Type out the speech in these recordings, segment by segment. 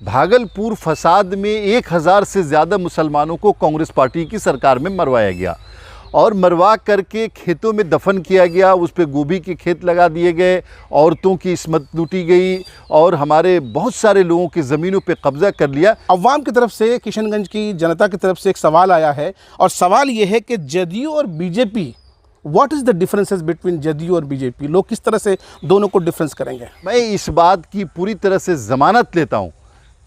भागलपुर फसाद में 1000 से ज़्यादा मुसलमानों को कांग्रेस पार्टी की सरकार में मरवाया गया और मरवा करके खेतों में दफन किया गया। उस पर गोभी के खेत लगा दिए गए, औरतों की इस्मत लूटी गई और हमारे बहुत सारे लोगों की ज़मीनों पे कब्ज़ा कर लिया। अवाम की तरफ से, किशनगंज की जनता की तरफ से एक सवाल आया है और सवाल ये है कि जदयू और BJP, what is the differences between JDU और बीजेपी? लोग किस तरह से दोनों को डिफरेंस करेंगे? मैं इस बात की पूरी तरह से ज़मानत लेता हूँ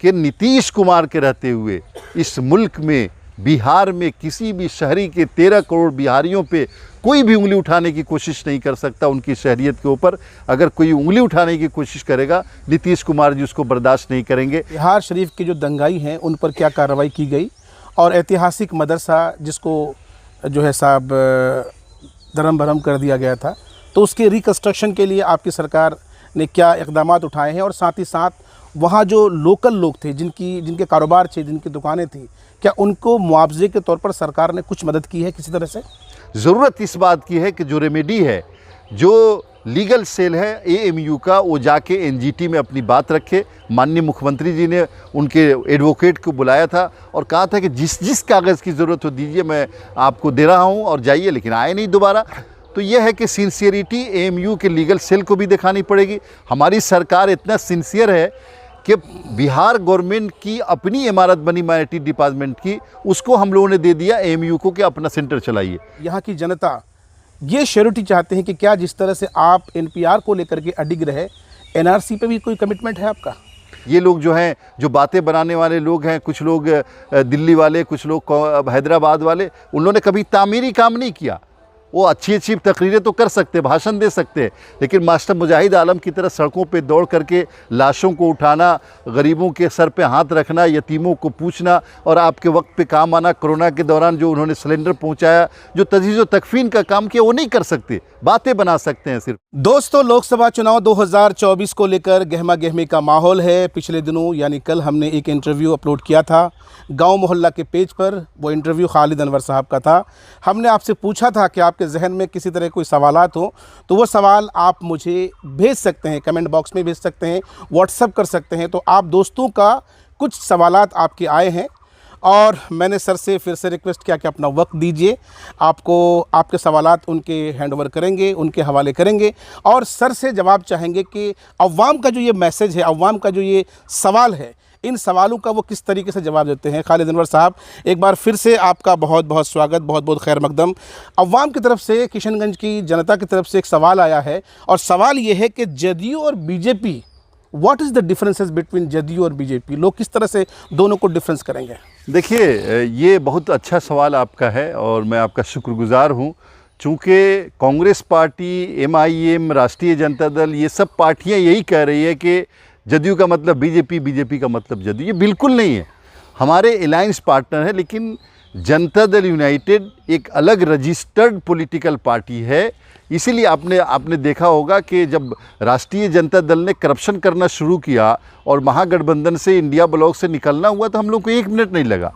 कि नीतीश कुमार के रहते हुए इस मुल्क में, बिहार में किसी भी शहरी के 13 करोड़ बिहारियों पे कोई भी उंगली उठाने की कोशिश नहीं कर सकता। उनकी शहरियत के ऊपर अगर कोई उंगली उठाने की कोशिश करेगा, नीतीश कुमार जी उसको बर्दाश्त नहीं करेंगे। बिहार शरीफ के जो दंगाई हैं उन पर क्या कार्रवाई की गई और ऐतिहासिक मदरसा जिसको जो है साहब धर्म भरम कर दिया गया था, तो उसके रिकन्स्ट्रक्शन के लिए आपकी सरकार ने क्या इक़दाम उठाए हैं? और साथ ही साथ वहाँ जो लोकल लोग थे, जिनके कारोबार थे, जिनकी दुकानें थी, क्या उनको मुआवजे के तौर पर सरकार ने कुछ मदद की है किसी तरह से? ज़रूरत इस बात की है कि जो रेमेडी है, जो लीगल सेल है एएमयू का, वो जाके एनजीटी में अपनी बात रखे। माननीय मुख्यमंत्री जी ने उनके एडवोकेट को बुलाया था और कहा था कि जिस कागज़ की ज़रूरत हो दीजिए, मैं आपको दे रहा हूँ और जाइए, लेकिन आए नहीं दोबारा। तो यह है कि सिंसियरिटी एएमयू के लीगल सेल को भी दिखानी पड़ेगी। हमारी सरकार इतना सिंसियर है कि बिहार गवर्नमेंट की अपनी इमारत बनी माइनॉरिटी डिपार्टमेंट की, उसको हम लोगों ने दे दिया एएमयू को कि अपना सेंटर चलाइए। यहाँ की जनता ये श्योरिटी चाहते हैं कि क्या जिस तरह से आप एनपीआर को लेकर के अडिग रहे, एनआरसी पे भी कोई कमिटमेंट है आपका? ये लोग जो हैं, जो बातें बनाने वाले लोग हैं, कुछ लोग दिल्ली वाले, कुछ लोग हैदराबाद वाले, उन्होंने कभी तामीरी काम नहीं किया। वो अच्छी अच्छी तकरीरें तो कर सकते, भाषण दे सकते, लेकिन मास्टर मुजाहिद आलम की तरह सड़कों पे दौड़ करके लाशों को उठाना, गरीबों के सर पे हाथ रखना, यतीमों को पूछना और आपके वक्त पे काम आना, कोरोना के दौरान जो उन्होंने सिलेंडर पहुंचाया, जो तजहीज़ व तकफीन का काम किया, वो नहीं कर सकते, बातें बना सकते हैं सिर्फ। दोस्तों, लोकसभा चुनाव 2024 को लेकर गहमा गहमी का माहौल है। पिछले दिनों यानी कल हमने एक इंटरव्यू अपलोड किया था गांव मोहल्ला के पेज पर। वो इंटरव्यू खालिद अनवर साहब का था। हमने आपसे पूछा था कि आपके जहन में किसी तरह कोई सवालात हो तो वो सवाल आप मुझे भेज सकते हैं, कमेंट बॉक्स में भेज सकते हैं, व्हाट्सअप कर सकते हैं। तो आप दोस्तों का कुछ सवालात आपके आए हैं और मैंने सर से फिर से रिक्वेस्ट किया कि अपना वक्त दीजिए, आपको आपके सवालात उनके हैंड ओवर करेंगे, उनके हवाले करेंगे और सर से जवाब चाहेंगे कि अवाम का जो ये मैसेज है, अवाम का जो ये सवाल है, इन सवालों का वो किस तरीके से जवाब देते हैं। खालिद अनवर साहब, एक बार फिर से आपका बहुत बहुत स्वागत, बहुत बहुत खैर मकदम। अवाम की तरफ से, किशनगंज की जनता की तरफ से एक सवाल आया है और सवाल ये है कि जदयू और BJP, what is the differences between JDU और बीजेपी? लोग किस तरह से दोनों को डिफरेंस करेंगे? देखिए, ये बहुत अच्छा सवाल आपका है और मैं आपका शुक्रगुजार हूँ। चूँकि कांग्रेस पार्टी, एमआईएम, राष्ट्रीय जनता दल, ये सब पार्टियाँ यही कह रही है कि जदयू का मतलब बीजेपी, बीजेपी का मतलब जदयू। ये बिल्कुल नहीं है, हमारे अलायंस पार्टनर है। लेकिन जनता दल यूनाइटेड एक अलग रजिस्टर्ड पॉलिटिकल पार्टी है। इसीलिए आपने देखा होगा कि जब राष्ट्रीय जनता दल ने करप्शन करना शुरू किया और महागठबंधन से, इंडिया ब्लॉक से निकलना हुआ, तो हम लोग को 1 मिनट नहीं लगा।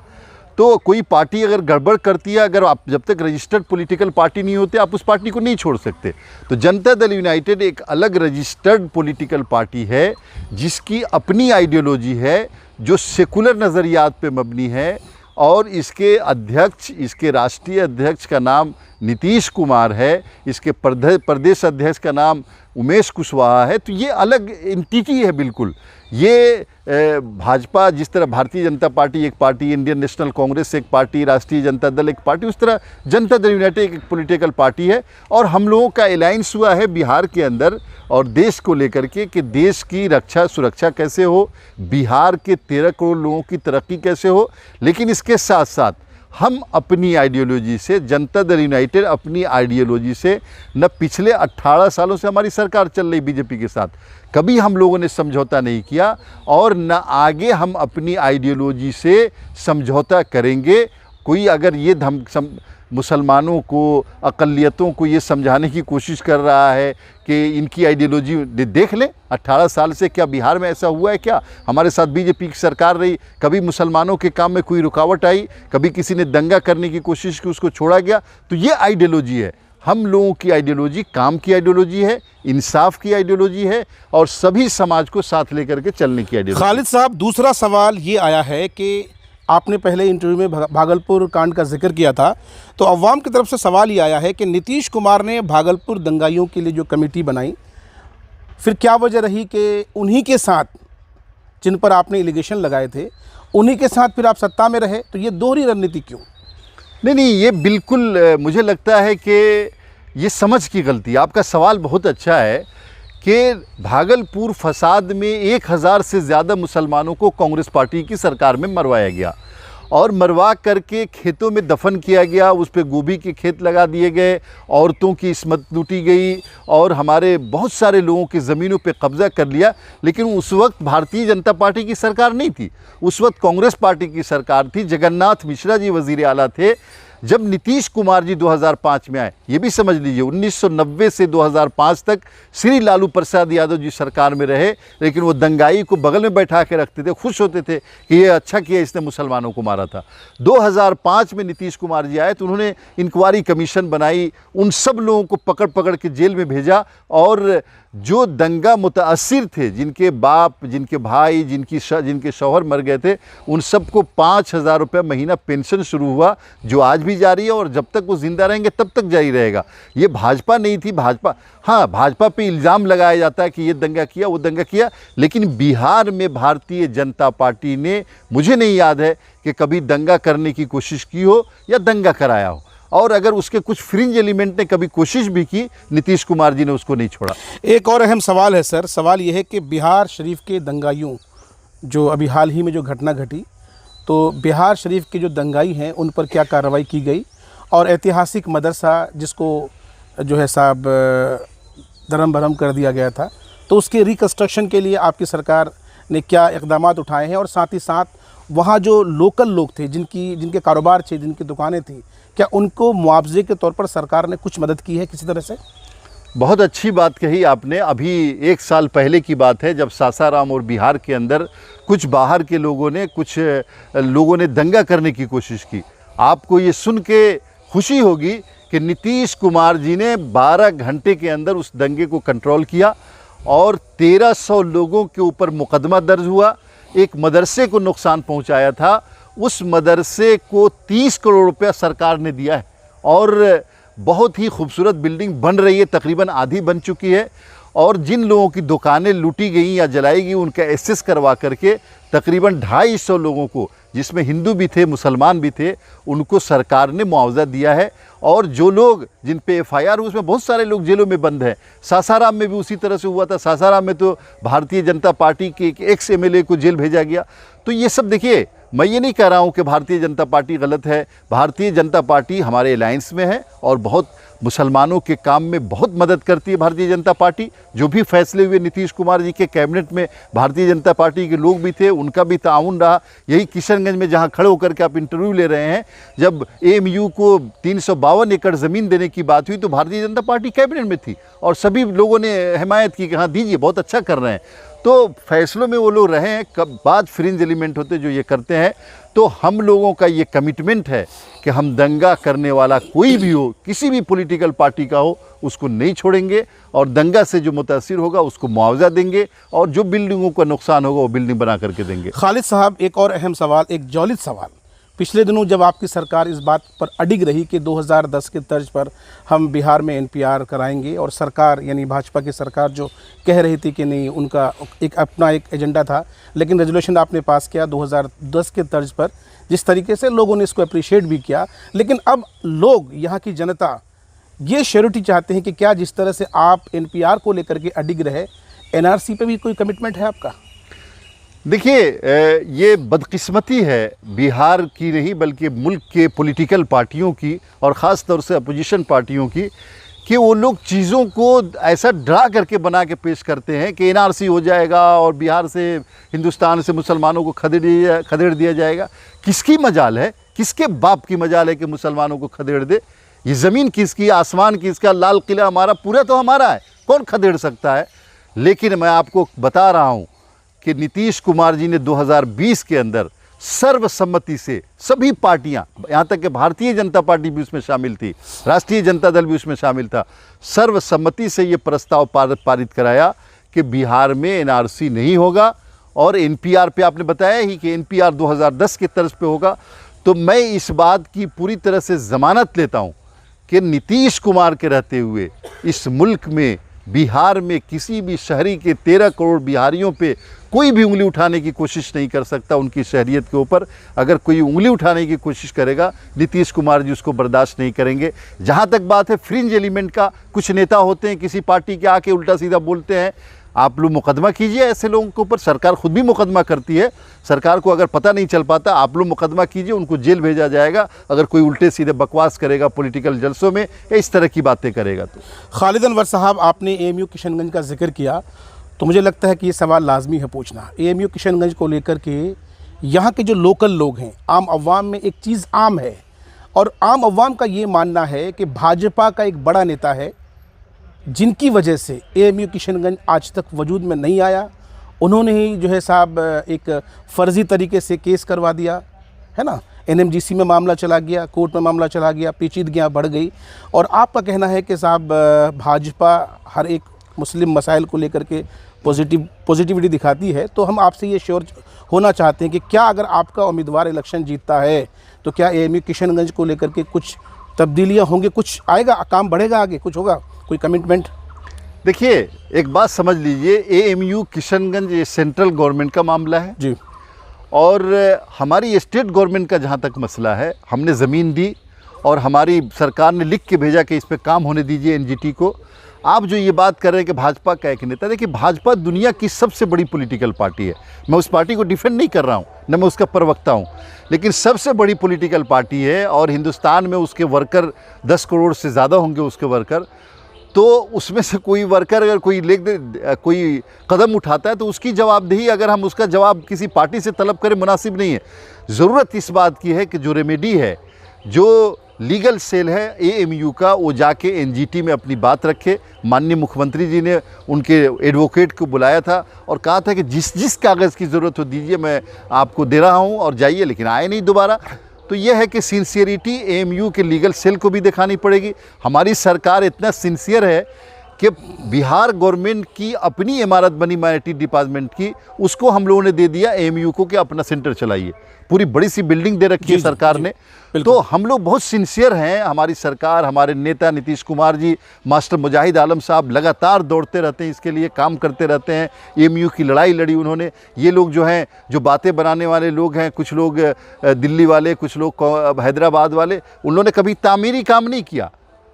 तो कोई पार्टी अगर गड़बड़ करती है, अगर आप जब तक रजिस्टर्ड पॉलिटिकल पार्टी नहीं होते, आप उस पार्टी को नहीं छोड़ सकते। तो जनता दल यूनाइटेड एक अलग रजिस्टर्ड पॉलिटिकल पार्टी है जिसकी अपनी आइडियोलॉजी है, जो सेकुलर नज़रियात पे मबनी है और इसके अध्यक्ष, इसके राष्ट्रीय अध्यक्ष का नाम नीतीश कुमार है, इसके प्रदेश अध्यक्ष का नाम उमेश कुशवाहा है। तो ये अलग एंटिटी है बिल्कुल। ये भाजपा, जिस तरह भारतीय जनता पार्टी एक पार्टी, इंडियन नेशनल कांग्रेस एक पार्टी, राष्ट्रीय जनता दल एक पार्टी, उस तरह जनता दल यूनाइटेड एक पॉलिटिकल पार्टी है। और हम लोगों का अलायंस हुआ है बिहार के अंदर और देश को लेकर के कि देश की रक्षा सुरक्षा कैसे हो, बिहार के 13 करोड़ लोगों की तरक्की कैसे हो। लेकिन इसके साथ साथ हम अपनी आइडियोलॉजी से, जनता दल यूनाइटेड अपनी आइडियोलॉजी से, न पिछले 18 सालों से हमारी सरकार चल रही बीजेपी के साथ, कभी हम लोगों ने समझौता नहीं किया और न आगे हम अपनी आइडियोलॉजी से समझौता करेंगे। कोई अगर ये मुसलमानों को, अक़लियतों को ये समझाने की कोशिश कर रहा है कि इनकी आइडियोलॉजी, देख लें 18 साल से क्या बिहार में ऐसा हुआ है? क्या हमारे साथ बीजेपी की सरकार रही, कभी मुसलमानों के काम में कोई रुकावट आई, कभी किसी ने दंगा करने की कोशिश की, उसको छोड़ा गया? तो ये आइडियोलॉजी है। हम लोगों की आइडियोलॉजी काम की आइडियोलॉजी है, इंसाफ की आइडियोलॉजी है और सभी समाज को साथ लेकर के चलने की आइडियोलॉजी। खालिद साहब, दूसरा सवाल ये आया है कि आपने पहले इंटरव्यू में भागलपुर कांड का जिक्र किया था, तो अवाम की तरफ से सवाल ये आया है कि नीतीश कुमार ने भागलपुर दंगाइयों के लिए जो कमेटी बनाई, फिर क्या वजह रही कि उन्हीं के साथ जिन पर आपने एलिगेशन लगाए थे, उन्हीं के साथ फिर आप सत्ता में रहे? तो ये दोहरी रणनीति क्यों? नहीं, ये बिल्कुल मुझे लगता है कि ये समझ की गलती। आपका सवाल बहुत अच्छा है कि भागलपुर फसाद में 1000 से ज़्यादा मुसलमानों को कांग्रेस पार्टी की सरकार में मरवाया गया और मरवा करके खेतों में दफन किया गया, उस पर गोभी के खेत लगा दिए गए, औरतों की इस्मत लूटी गई और हमारे बहुत सारे लोगों की ज़मीनों पे कब्ज़ा कर लिया। लेकिन उस वक्त भारतीय जनता पार्टी की सरकार नहीं थी, उस वक्त कांग्रेस पार्टी की सरकार थी। जगन्नाथ मिश्रा जी वज़ीर आला थे। जब नीतीश कुमार जी 2005 में आए, ये भी समझ लीजिए 1990 से 2005 तक श्री लालू प्रसाद यादव जी सरकार में रहे, लेकिन वो दंगाई को बगल में बैठा के रखते थे, खुश होते थे कि ये अच्छा किया इसने मुसलमानों को मारा था। 2005 में नीतीश कुमार जी आए तो उन्होंने इंक्वायरी कमीशन बनाई, उन सब लोगों को पकड़ पकड़ के जेल में भेजा और जो दंगा मुतासिर थे, जिनके बाप, जिनके भाई, जिनके शौहर मर गए थे, उन सबको 5000 रुपये महीना पेंशन शुरू हुआ, जो आज भी जारी है और जब तक वो जिंदा रहेंगे तब तक जारी रहेगा। ये भाजपा नहीं थी। भाजपा पे इल्ज़ाम लगाया जाता है कि ये दंगा किया, वो दंगा किया, लेकिन बिहार में भारतीय जनता पार्टी ने, मुझे नहीं याद है कि कभी दंगा करने की कोशिश की हो या दंगा कराया हो, और अगर उसके कुछ फ्रिंज एलिमेंट ने कभी कोशिश भी की, नीतीश कुमार जी ने उसको नहीं छोड़ा। एक और अहम सवाल है सर, सवाल ये है कि बिहार शरीफ के दंगाइयों, जो अभी हाल ही में जो घटना घटी, तो बिहार शरीफ के जो दंगाई हैं उन पर क्या कार्रवाई की गई, और ऐतिहासिक मदरसा जिसको जो है साहब धर्म भरम कर दिया गया था, तो उसके रिकन्स्ट्रक्शन के लिए आपकी सरकार ने क्या इक़दाम उठाए हैं, और साथ ही साथ वहाँ जो लोकल लोग थे, जिनके कारोबार थे, जिनकी दुकानें थी, क्या उनको मुआवजे के तौर पर सरकार ने कुछ मदद की है किसी तरह से? बहुत अच्छी बात कही आपने। अभी 1 साल पहले की बात है जब सासाराम और बिहार के अंदर कुछ बाहर के लोगों ने दंगा करने की कोशिश की। आपको ये सुन के खुशी होगी कि नीतीश कुमार जी ने 12 घंटे के अंदर उस दंगे को कंट्रोल किया और 1300 लोगों के ऊपर मुकदमा दर्ज हुआ। एक मदरसे को नुकसान पहुंचाया था, उस मदरसे को 30 करोड़ रुपया सरकार ने दिया है और बहुत ही खूबसूरत बिल्डिंग बन रही है, तकरीबन आधी बन चुकी है। और जिन लोगों की दुकानें लूटी गई या जलाई गई, उनका एसेस करवा करके तकरीबन 250 लोगों को, जिसमें हिंदू भी थे, मुसलमान भी थे, उनको सरकार ने मुआवजा दिया है। और जो लोग जिन पे FIR, उसमें बहुत सारे लोग जेलों में बंद हैं। सासाराम में भी उसी तरह से हुआ था। सासाराम में तो भारतीय जनता पार्टी के एक एक्स MLA को जेल भेजा गया। तो ये सब देखिए, मैं ये नहीं कह रहा हूँ कि भारतीय जनता पार्टी गलत है। भारतीय जनता पार्टी हमारे अलायंस में है और बहुत मुसलमानों के काम में बहुत मदद करती है भारतीय जनता पार्टी। जो भी फैसले हुए नीतीश कुमार जी के कैबिनेट में, भारतीय जनता पार्टी के लोग भी थे, उनका भी ताउन रहा। यही किशनगंज में जहाँ खड़े होकर के आप इंटरव्यू ले रहे हैं, जब AMU को 352 एकड़ ज़मीन देने की बात हुई तो भारतीय जनता पार्टी कैबिनेट में थी और सभी लोगों ने हिमायत की कि हाँ दीजिए, बहुत अच्छा कर रहे हैं। तो फैसलों में वो लोग रहे हैं। कब बाद फ्रिंज एलिमेंट होते जो ये करते हैं। तो हम लोगों का ये कमिटमेंट है कि हम दंगा करने वाला कोई भी हो, किसी भी पॉलिटिकल पार्टी का हो, उसको नहीं छोड़ेंगे और दंगा से जो मुतासिर होगा उसको मुआवजा देंगे और जो बिल्डिंगों का नुकसान होगा वो बिल्डिंग बना करके देंगे। खालिद साहब, एक और अहम सवाल, एक ज्वलित सवाल। पिछले दिनों जब आपकी सरकार इस बात पर अडिग रही कि 2010 के तर्ज पर हम बिहार में NPR कराएंगे, और सरकार यानी भाजपा की सरकार जो कह रही थी कि नहीं, उनका अपना एक एजेंडा था, लेकिन रेजोल्यूशन आपने पास किया 2010 के तर्ज पर, जिस तरीके से लोगों ने इसको अप्रिशिएट भी किया। लेकिन अब लोग, यहाँ की जनता ये श्योरिटी चाहते हैं कि क्या जिस तरह से आप NPR को लेकर के अडिग रहे, NRC पे भी कोई कमिटमेंट है आपका? देखिए, ये बदकिस्मती है बिहार की नहीं बल्कि मुल्क के पॉलिटिकल पार्टियों की और ख़ास तौर से अपोजिशन पार्टियों की, कि वो लोग चीज़ों को ऐसा ड्रा करके बना के पेश करते हैं कि NRC हो जाएगा और बिहार से, हिंदुस्तान से मुसलमानों को खदेड़ दिया जाएगा। किसकी मजाल है, किसके बाप की मजाल है कि मुसलमानों को खदेड़ दे? ये ज़मीन किसकी, आसमान किसका, लाल किला हमारा, पूरा तो हमारा है, कौन खदेड़ सकता है? लेकिन मैं आपको बता रहा हूँ कि नीतीश कुमार जी ने 2020 के अंदर सर्वसम्मति से सभी पार्टियां, यहाँ तक कि भारतीय जनता पार्टी भी उसमें शामिल थी, राष्ट्रीय जनता दल भी उसमें शामिल था, सर्वसम्मति से ये प्रस्ताव पारित कराया कि बिहार में एनआरसी नहीं होगा और एनपीआर पे आपने बताया ही कि एनपीआर 2010 के तर्ज पे होगा। तो मैं इस बात की पूरी तरह से ज़मानत लेता हूँ कि नीतीश कुमार के रहते हुए इस मुल्क में, बिहार में किसी भी शहरी के 13 करोड़ बिहारियों पे कोई भी उंगली उठाने की कोशिश नहीं कर सकता। उनकी शहरियत के ऊपर अगर कोई उंगली उठाने की कोशिश करेगा, नीतीश कुमार जी उसको बर्दाश्त नहीं करेंगे। जहाँ तक बात है फ्रिंज एलिमेंट का, कुछ नेता होते हैं किसी पार्टी के आके उल्टा सीधा बोलते हैं, आप लोग मुकदमा कीजिए ऐसे लोगों के ऊपर। सरकार खुद भी मुकदमा करती है, सरकार को अगर पता नहीं चल पाता आप लोग मुकदमा कीजिए, उनको जेल भेजा जाएगा अगर कोई उल्टे सीधे बकवास करेगा पॉलिटिकल जलसों में या इस तरह की बातें करेगा। तो खालिद अनवर साहब, आपने एएमयू किशनगंज का जिक्र किया तो मुझे लगता है कि ये सवाल लाजमी है पूछना। एएमयू किशनगंज को लेकर के यहाँ के जो लोकल लोग हैं, आम अवाम में एक चीज़ आम है और आम अवाम का ये मानना है कि भाजपा का एक बड़ा नेता है जिनकी वजह से एएमयू किशनगंज आज तक वजूद में नहीं आया। उन्होंने ही जो है साहब एक फ़र्ज़ी तरीके से केस करवा दिया है ना, एनएमजीसी में मामला चला गया, कोर्ट में मामला चला गया, पेचीदगियाँ बढ़ गई। और आपका कहना है कि साहब भाजपा हर एक मुस्लिम मसाइल को लेकर के पॉजिटिविटी दिखाती है। तो हम आपसे ये श्योर होना चाहते हैं कि क्या अगर आपका उम्मीदवार इलेक्शन जीतता है तो क्या एएमयू किशनगंज को लेकर के कुछ तब्दीलियाँ होंगी, कुछ आएगा, काम बढ़ेगा, आगे कुछ होगा, कोई कमिटमेंट? देखिए एक बात समझ लीजिए, एएमयू किशनगंज ये सेंट्रल गवर्नमेंट का मामला है जी, और हमारी स्टेट गवर्नमेंट का जहाँ तक मसला है, हमने ज़मीन दी और हमारी सरकार ने लिख के भेजा कि इस पे काम होने दीजिए एनजीटी को। आप जो ये बात कर रहे हैं कि भाजपा का एक नेता, देखिए भाजपा दुनिया की सबसे बड़ी पॉलिटिकल पार्टी है। मैं उस पार्टी को डिफेंड नहीं कर रहा हूँ, न मैं उसका प्रवक्ता हूँ, लेकिन सबसे बड़ी पॉलिटिकल पार्टी है और हिंदुस्तान में उसके वर्कर 10 करोड़ से ज़्यादा होंगे उसके वर्कर। तो उसमें से कोई वर्कर अगर कोई कदम उठाता है तो उसकी जवाबदेही अगर हम उसका जवाब किसी पार्टी से तलब करें मुनासिब नहीं है। ज़रूरत इस बात की है कि जो रेमेडी है, जो लीगल सेल है एएमयू का, वो जाके एनजीटी में अपनी बात रखे। माननीय मुख्यमंत्री जी ने उनके एडवोकेट को बुलाया था और कहा था कि जिस कागज़ की ज़रूरत हो दीजिए, मैं आपको दे रहा हूँ और जाइए, लेकिन आए नहीं दोबारा। तो यह है कि सिंसियरिटी एएमयू के लीगल सेल को भी दिखानी पड़ेगी। हमारी सरकार इतना सिंसियर है कि बिहार गवर्नमेंट की अपनी इमारत बनी माइनॉरिटी डिपार्टमेंट की, उसको हम लोगों ने दे दिया एएमयू को कि अपना सेंटर चलाइए। पूरी बड़ी सी बिल्डिंग दे रखी है सरकार ने। तो हम लोग बहुत सिंसियर हैं, हमारी सरकार, हमारे नेता नीतीश कुमार जी, मास्टर मुजाहिद आलम साहब लगातार दौड़ते रहते हैं, इसके लिए काम करते रहते हैं। एएमयू की लड़ाई लड़ी उन्होंने। ये लोग जो हैं, जो बातें बनाने वाले लोग हैं, कुछ लोग दिल्ली वाले, कुछ लोग हैदराबाद वाले, उन्होंने कभी तामीरी काम नहीं किया।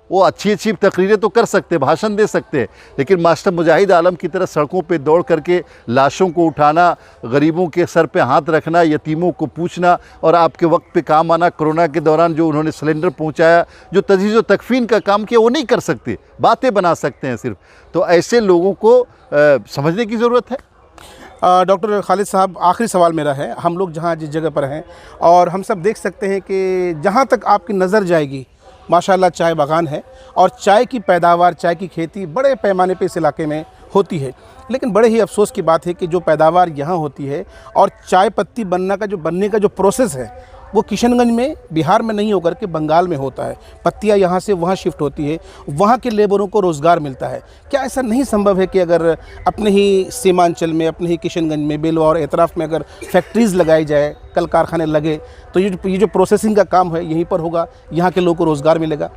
वो अच्छी तकरीरें तो कर सकते, भाषण दे सकते हैं, लेकिन मास्टर मुजाहिद आलम की तरह सड़कों पे दौड़ करके लाशों को उठाना, गरीबों के सर पे हाथ रखना, यतीमों को पूछना और आपके वक्त पे काम आना, कोरोना के दौरान जो उन्होंने सिलेंडर पहुंचाया, जो तजहीज़ व तकफ़ीन का काम किया, वो नहीं कर सकते, बातें बना सकते हैं सिर्फ। तो ऐसे लोगों को समझने की ज़रूरत है। डॉक्टर खालिद साहब, आखिरी सवाल मेरा है। हम लोग जहाँ जिस जगह पर हैं और हम सब देख सकते हैं कि जहाँ तक आपकी नज़र जाएगी माशाल्लाह चाय बागान है और चाय की पैदावार, चाय की खेती बड़े पैमाने पे इस इलाके में होती है। लेकिन बड़े ही अफसोस की बात है कि जो पैदावार यहाँ होती है और चाय पत्ती बनने का जो प्रोसेस है वो किशनगंज में, बिहार में नहीं होकर के बंगाल में होता है। पत्तियाँ यहाँ से वहाँ शिफ्ट होती है, वहाँ के लेबरों को रोज़गार मिलता है। क्या ऐसा नहीं संभव है कि अगर अपने ही सीमांचल में, अपने ही किशनगंज में, बेलवा और एतराफ़ में अगर फैक्ट्रीज़ लगाई जाए, कल कारखाने लगे, तो ये जो प्रोसेसिंग का काम है यहीं पर होगा, यहाँ के लोगों को रोज़गार मिलेगा?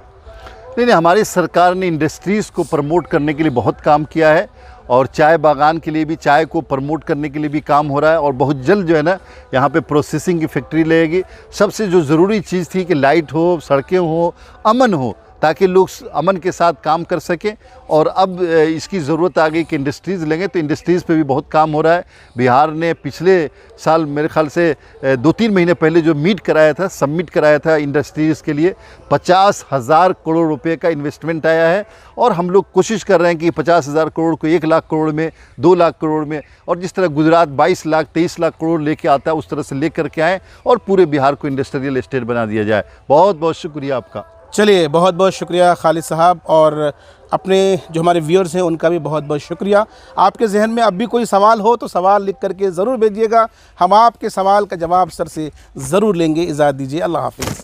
नहीं, हमारी सरकार ने इंडस्ट्रीज़ को प्रमोट करने के लिए बहुत काम किया है और चाय बागान के लिए भी, चाय को प्रमोट करने के लिए भी काम हो रहा है और बहुत जल्द जो है ना यहाँ पे प्रोसेसिंग की फैक्ट्री लगेगी। सबसे जो ज़रूरी चीज़ थी कि लाइट हो, सड़कें हो, अमन हो, ताकि लोग अमन के साथ काम कर सकें, और अब इसकी ज़रूरत आ गई कि इंडस्ट्रीज़ लेंगे, तो इंडस्ट्रीज़ पे भी बहुत काम हो रहा है। बिहार ने पिछले साल मेरे ख्याल से 2-3 महीने पहले जो सबमिट कराया था इंडस्ट्रीज़ के लिए, 50,000 करोड़ रुपए का इन्वेस्टमेंट आया है और हम लोग कोशिश कर रहे हैं कि 50,000 करोड़ को 1 लाख करोड़ में, 2 लाख करोड़ में, और जिस तरह गुजरात 22 लाख 23 लाख करोड़ लेके आता है उस तरह से ले करके आएँ और पूरे बिहार को इंडस्ट्रियल एस्टेट बना दिया जाए। बहुत बहुत शुक्रिया आपका। चलिए, बहुत बहुत शुक्रिया खालिद साहब, और अपने जो हमारे व्यूअर्स हैं उनका भी बहुत बहुत शुक्रिया। आपके जहन में अब भी कोई सवाल हो तो सवाल लिख करके ज़रूर भेजिएगा, हम आपके सवाल का जवाब सर से ज़रूर लेंगे। इजाज़त दीजिए, अल्लाह हाफ़िज़।